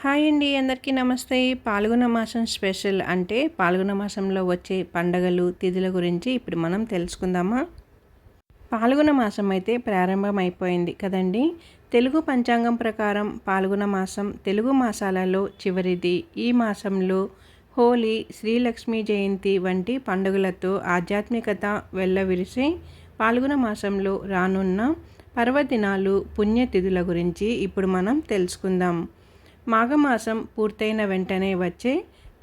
Hi అండి, అందరికీ నమస్తే. పాల్గొన మాసం స్పెషల్ అంటే పాల్గొన మాసంలో వచ్చే పండగలు, తిథుల గురించి ఇప్పుడు మనం తెలుసుకుందామా. పాల్గొన మాసం అయితే ప్రారంభమైపోయింది కదండి. తెలుగు పంచాంగం ప్రకారం పాల్గొన మాసం తెలుగు మాసాలలో చివరిది. ఈ మాసంలో హోలీ, శ్రీలక్ష్మీ జయంతి వంటి పండుగలతో ఆధ్యాత్మికత వెల్లవిరిసే పాల్గొన మాసంలో రానున్న పర్వదినాలు, పుణ్యతిథుల గురించి ఇప్పుడు మనం తెలుసుకుందాం. మాఘమాసం పూర్తయిన వెంటనే వచ్చే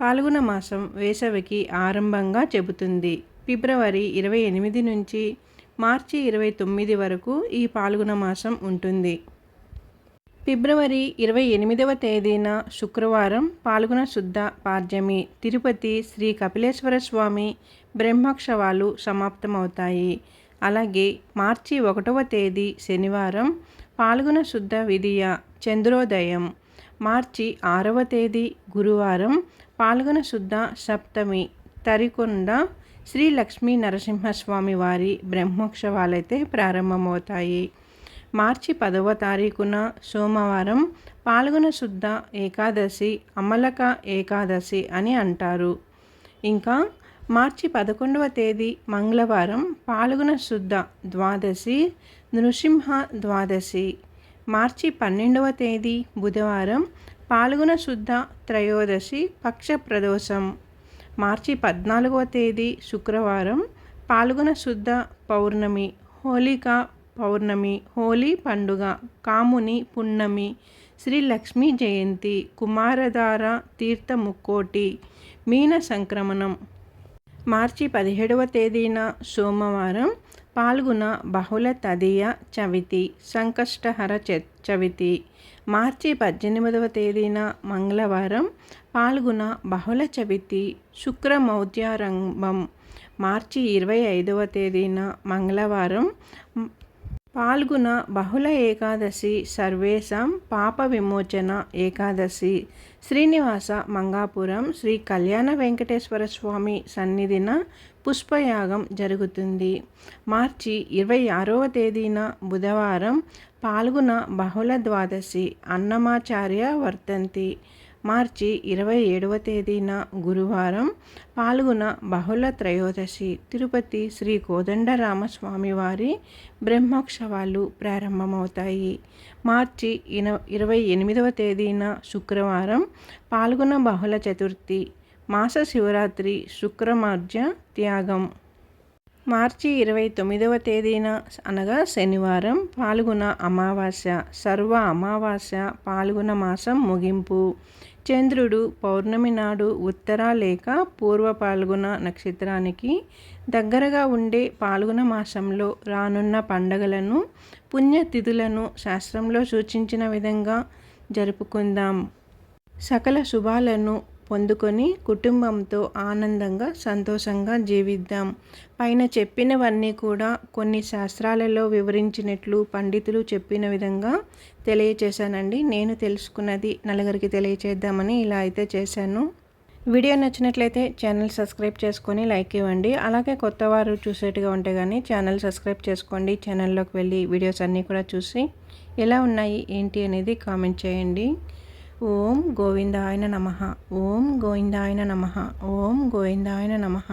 పాల్గొన మాసం వేసవికి ఆరంభంగా చెబుతుంది. ఫిబ్రవరి 28 నుంచి మార్చి 29 వరకు ఈ పాల్గొన మాసం ఉంటుంది. ఫిబ్రవరి 28వ తేదీన శుక్రవారం పాల్గొన శుద్ధ పాడ్యమి తిరుపతి శ్రీ కపిలేశ్వర స్వామి బ్రహ్మోత్సవాలు సమాప్తమవుతాయి. అలాగే మార్చి 1వ తేదీ శనివారం పాల్గొన శుద్ధ విదియ చంద్రోదయం. మార్చి 6వ తేదీ గురువారం పాల్గొన శుద్ధ సప్తమి తరికొండ శ్రీ లక్ష్మీ నరసింహస్వామి వారి బ్రహ్మోత్సవాలైతే ప్రారంభమవుతాయి. మార్చి 10వ తారీఖున సోమవారం పాల్గొన శుద్ధ ఏకాదశి అమలక ఏకాదశి అని అంటారు. ఇంకా మార్చి 11వ తేదీ మంగళవారం పాల్గొన శుద్ధ ద్వాదశి నృసింహ ద్వాదశి. మార్చి 12వ తేదీ బుధవారం పాల్గొన శుద్ధ త్రయోదశి పక్ష ప్రదోషం. మార్చి 14వ తేదీ శుక్రవారం పాల్గొన శుద్ధ పౌర్ణమి హోళికా పౌర్ణమి, హోలీ పండుగ, కాముని పున్నమి, శ్రీ లక్ష్మీ జయంతి, కుమారధార తీర్థ ముక్కోటి, మీన సంక్రమణం. మార్చి 17వ తేదీన సోమవారం పాల్గొన బహుళ తదియ చవితి సంకష్టహర చవితి. మార్చి 18వ తేదీన మంగళవారం పాల్గొన బహుళ చవితి శుక్రమౌద్యారంభం. మార్చి 25వ తేదీన మంగళవారం పాల్గొన బహుళ ఏకాదశి సర్వేషాం పాప విమోచన ఏకాదశి. శ్రీనివాస మంగాపురం శ్రీ కళ్యాణ వెంకటేశ్వర స్వామి సన్నిధిన పుష్పయాగం జరుగుతుంది. మార్చి 26వ తేదీన బుధవారం పాల్గొన బహుళ ద్వాదశి అన్నమాచార్య వర్ధంతి. మార్చి 27వ తేదీన గురువారం పాల్గొన బహుళ త్రయోదశి తిరుపతి శ్రీ కోదండరామస్వామి వారి బ్రహ్మోత్సవాలు ప్రారంభమవుతాయి. మార్చి 28వ తేదీన శుక్రవారం పాల్గొన బహుళ చతుర్థి మాస శివరాత్రి శుక్రమర్జ త్యాగం. మార్చి 29వ తేదీన అనగా శనివారం పాల్గొన అమావాస్య సర్వ అమావాస్య పాల్గొన మాసం ముగింపు. చంద్రుడు పౌర్ణమి నాడు ఉత్తర లేక పూర్వ పాల్గొన నక్షత్రానికి దగ్గరగా ఉండే పాల్గొన మాసంలో రానున్న పండగలను, పుణ్యతిథులను శాస్త్రంలో సూచించిన విధంగా జరుపుకుందాం. సకల శుభాలను పొందుకొని కుటుంబంతో ఆనందంగా సంతోషంగా జీవిద్దాం. పైన చెప్పినవన్నీ కూడా కొన్ని శాస్త్రాలలో వివరించినట్లు పండితులు చెప్పిన విధంగా తెలియచేశానండి. నేను తెలుసుకున్నది నలుగురికి తెలియచేద్దామని ఇలా అయితే చేశాను. వీడియో నచ్చినట్లయితే ఛానల్ సబ్స్క్రైబ్ చేసుకొని లైక్ ఇవ్వండి. అలాగే కొత్త వారు చూసేట్టుగా ఉంటే కానీ ఛానల్ సబ్స్క్రైబ్ చేసుకోండి. ఛానల్లోకి వెళ్ళి వీడియోస్ అన్నీ కూడా చూసి ఎలా ఉన్నాయి ఏంటి అనేది కామెంట్ చేయండి. ఓం గోవిందాయ నమః. ఓం గోవిందాయ నమః. ఓం గోవిందాయ నమః.